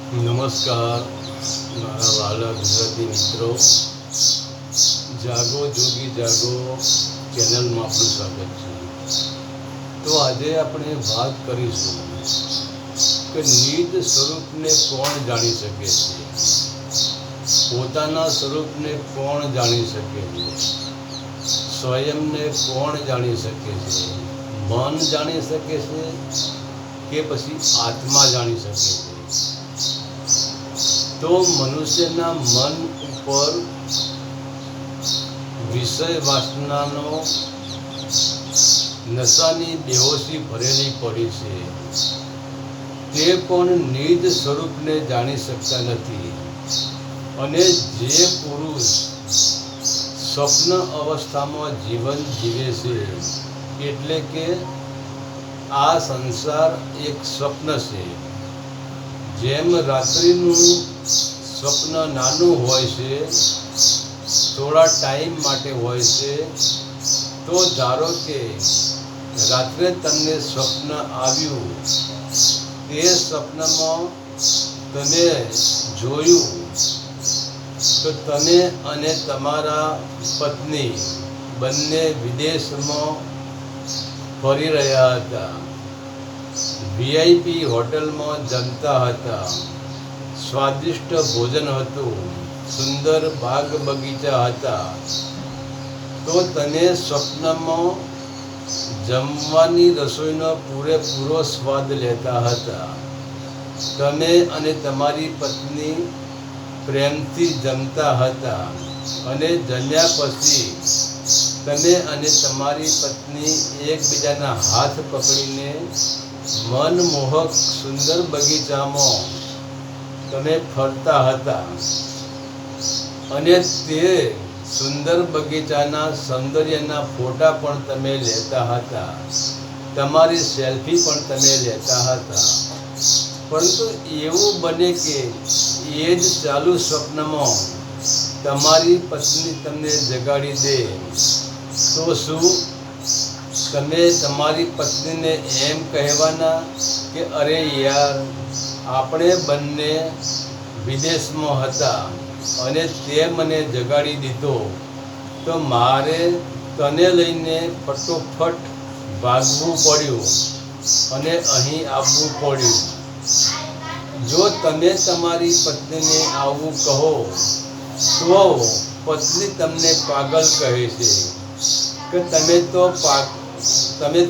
નમસ્કાર મારા વાલા ગુજરાતી મિત્રો, જાગો જોગી જાગો ચેનલમાં આપણું સ્વાગત છે. તો આજે આપણે વાત કરીશું કે નિજ સ્વરૂપને કોણ જાણી શકે છે, પોતાના સ્વરૂપને કોણ જાણી શકે છે, સ્વયંને કોણ જાણી શકે છે, મન જાણી શકે છે કે પછી આત્મા જાણી શકે છે. તો મનુષ્યના મન ઉપર વિષય વાસનાનો નશાની બેહોશી ભરેલી પડી છે. તે પણ નિજ સ્વરૂપને જાણી શકતા નથી. અને જે પુરુષ સ્વપ્ન અવસ્થામાં જીવન જીવે છે, એટલે કે આ સંસાર એક સ્વપ્ન છે. જેમ રાત્રિનું સ્વપ્ન નાનું હોય છે, થોડા ટાઈમ માટે હોય છે. તો ધારો કે રાત્રે તમને સ્વપ્ન આવ્યું, તે સ્વપ્નમાં તમે જોયું તો તમે અને તમારા પત્ની બંને વિદેશમાં ફરી રહ્યા હતા, VIP હોટલમાં જમતા હતા, સ્વાદિષ્ટ ભોજન હતું, સુંદર બાગ બગીચા હતા. તો તમે સ્વપ્નમાં જમવાની રસોઈનો પૂરેપૂરો સ્વાદ લેતા હતા. તમે અને તમારી પત્ની પ્રેમથી જમતા હતા અને જમ્યા પછી તમે અને તમારી પત્ની એકબીજાના હાથ પકડીને મનમોહક સુંદર બગીચામાં તમે ફરતા હતા અને તે સુંદર બગીચાના સૌંદર્યના ફોટા પણ તમે લેતા હતા, તમારી સેલ્ફી પણ તમે લેતા હતા. પરંતુ એવું બને કે એ જ ચાલુ સ્વપ્નમાં તમારી પત્ની તમને જગાડી દે, તો શું તમે તમારી પત્નીને એમ કહેવાના કે અરે યાર, આપણે બંને વિદેશમાં હતા અને તે મને જગાડી દીધો, તો મારે તને લઈને ફટોફટ ભાગવું પડ્યું અને અહીં આવવું પડ્યું. જો તમે તમારી પત્નીને આવું કહો તો પત્ની તમને પાગલ કહે છે કે તમે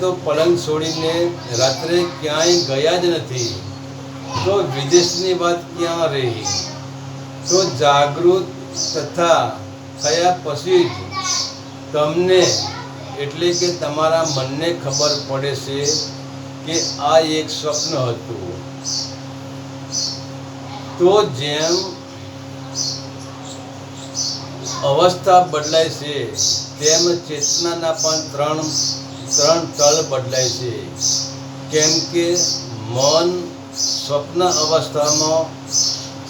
તો પલંગ છોડીને રાત્રે ક્યાંય ગયા જ નથી, તો વિદેશની વાત ક્યાં રહી. તો જાગૃત થયા પછી જ તમને એટલે કે તમારા મનને ખબર પડે છે કે આ એક સ્વપ્ન હતું. તો જેમ અવસ્થા બદલાય છે, તેમ ચેતનાના પણ ત્રણ તળ બદલાય છે. કેમ કે મન સ્વપ્ન અવસ્થામાં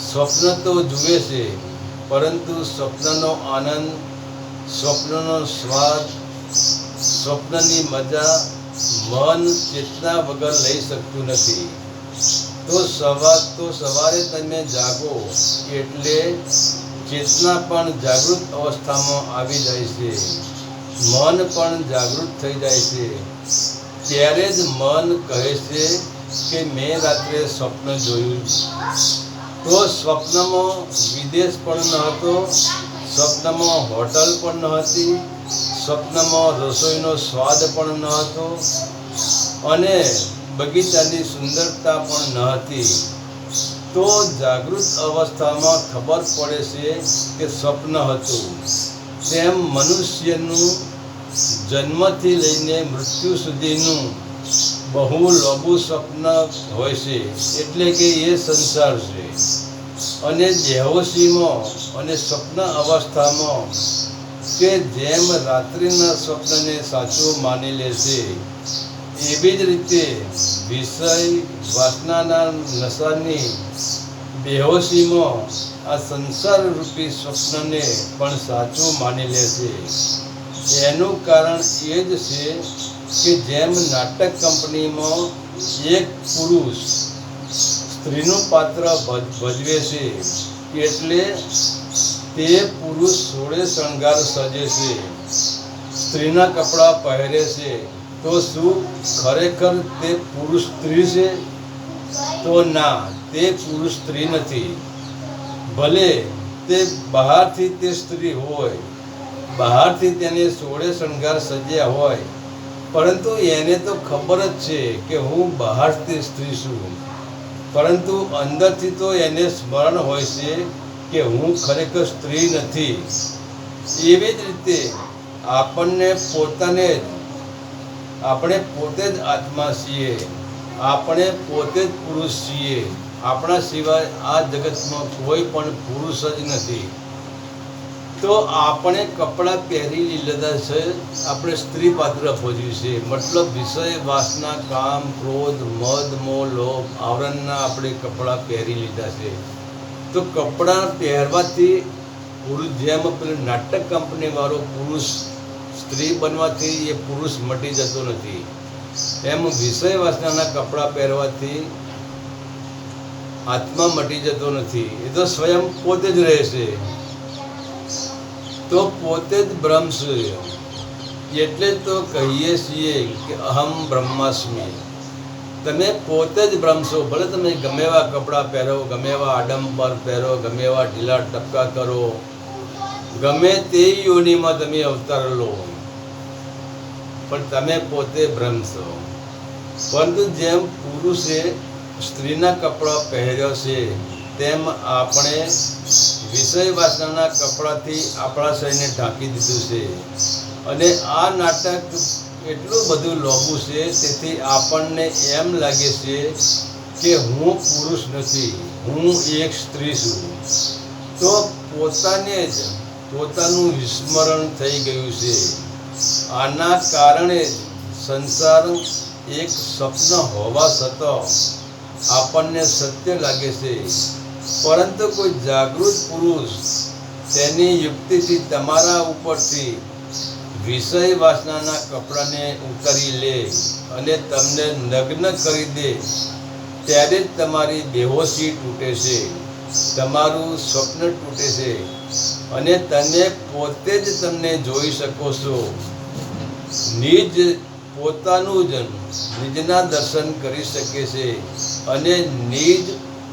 સ્વપ્ન તો જુએ છે, પરંતુ સ્વપ્નનો આનંદ, સ્વપ્નનો સ્વાદ, સ્વપ્નની મજા મન ચેતના વગર લઈ શકતું નથી. તો સવારે તમે જાગો એટલે ચેતના પણ જાગૃત અવસ્થામાં આવી જાય છે, મન પણ જાગૃત થઈ જાય છે. ત્યારે જ મન કહે છે કે મેં રાત્રે સ્વપ્ન જોયું. તો સ્વપ્નમાં વિદેશ પણ ન હતો, સ્વપ્નમાં હોટલ પણ ન હતી, સ્વપ્નમાં રસોઈનો સ્વાદ પણ ન હતો અને બગીચાની સુંદરતા પણ ન હતી. તો જાગૃત અવસ્થામાં ખબર પડે છે કે સ્વપ્ન હતું. તેમ મનુષ્યનું જન્મથી લઈને મૃત્યુ સુધીનું બહુ લાંબુ સ્વપ્ન હોય છે, એટલે કે એ સંસાર છે. અને બેહોશીમાં અને સ્વપ્ન અવસ્થામાં કે જેમ રાત્રિના સ્વપ્નને સાચું માની લે છે, એવી જ રીતે વિષય વાસનાના નશાની બેહોશીમાં આ સંસાર રૂપી સ્વપ્નને પણ સાચું માની લે છે. એનું કારણ એ જ છે કે જેમ નાટક કંપનીમાં એક પુરુષ સ્ત્રીનું પાત્ર ભજવે છે, એટલે તે પુરુષ સોળે શણગાર સજે છે, સ્ત્રીના કપડાં પહેરે છે, તો શું ખરેખર તે પુરુષ સ્ત્રી છે? તો ના, તે પુરુષ સ્ત્રી નથી. ભલે તે બહારથી તે સ્ત્રી હોય, બહારથી તેને સોળે શણગાર સજ્યા હોય, પરંતુ એને તો ખબર જ છે કે હું બહારથી સ્ત્રી છું, પરંતુ અંદરથી તો એને સ્મરણ હોય છે કે હું ખરેખર સ્ત્રી નથી. એવી જ રીતે આપણે પોતે જ આત્મા છીએ, આપણે પોતે જ પુરુષ છીએ. આપણા સિવાય આ જગતમાં કોઈ પણ પુરુષ જ નથી. તો આપણે કપડાં પહેરી લીધા છે, આપણે સ્ત્રી પાત્ર ભજવ્યું છે, મતલબ વિષય વાસના કામ ક્રોધ મદ મોહ લોભ આવરણના આપણે કપડાં પહેરી લીધા છે. તો કપડાં પહેરવાથી પુરુષ, જેમ પેલું નાટક કંપની વાળો પુરુષ સ્ત્રી બનવાથી એ પુરુષ મટી જતો નથી, એમ વિષય વાસનાના કપડાં પહેરવાથી આત્મા મટી જતો નથી. એ તો સ્વયં પોતે જ રહે છે. તો પોતે જ બ્રહ્મ છે. એટલે જ તો કહીએ છીએ કે અહમ બ્રહ્માસ્મિ. તમે પોતે જ બ્રહ્મ છો. ભલે તમે ગમે એવા કપડાં પહેરો, ગમે એવા આડંબર પહેરો, ગમે એવા ઢીલા ટપકા કરો, ગમે તે યોનિમાં તમે અવતાર લો, પણ તમે પોતે બ્રહ્મ છો. પરંતુ જેમ પુરુષે સ્ત્રીના કપડાં પહેર્યો છે, તેમ આપણે વિષય વાસનાના કપડાથી આપણા શરીરને ઢાંકી દીધું છે. અને આ નાટક એટલું બધું લોભું છે, તેથી આપણને એમ લાગે છે કે હું પુરુષ નથી, હું એક સ્ત્રી છું. તો પોતાને જ પોતાનું વિસ્મરણ થઈ ગયું છે. આના કારણે જ સંસાર એક સ્વપ્ન હોવા છતાં આપણને સત્ય લાગે છે. પરંતુ કોઈ જાગૃત પુરુષ તેની યુક્તિથી તમારા ઉપરથી વિષય વાસનાના કપડાને ઉતારી લે અને તમને નગ્ન કરી દે, ત્યારે જ તમારી બેહોશી તૂટે છે, તમારું સ્વપ્ન તૂટે છે, અને તમે પોતે જ તમને જોઈ શકો છો. પોતાનું જ નિજના દર્શન કરી શકે છે, અને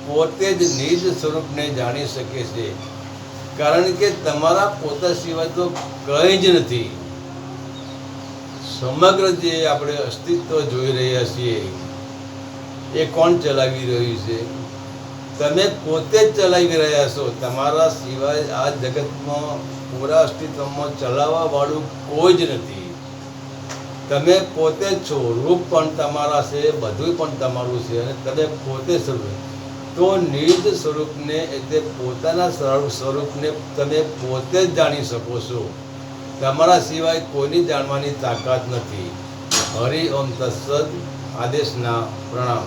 પોતે જ નિજ સ્વરૂપને જાણી શકે છે. કારણ કે તમારા પોતા સિવાય તો કંઈ જ નથી. સમગ્ર જે આપણે અસ્તિત્વ જોઈ રહ્યા છીએ, એ કોણ ચલાવી રહ્યું છે? તમે પોતે જ ચલાવી રહ્યા છો. તમારા સિવાય આ જગતમાં પૂરા અસ્તિત્વમાં ચલાવવા વાળું કોઈ જ નથી. તમે પોતે જ છો. રૂપ પણ તમારા છે, બધું પણ તમારું છે, અને તમે પોતે સ્વરૂપ. તો નિજ સ્વરૂપને એટલે પોતાના સ્વરૂપને તમે પોતે જ જાણી શકો છો. તમારા સિવાય કોઈની જાણવાની તાકાત નથી. હરિ ઓમ તત્સદ. આદેશના પ્રણામ.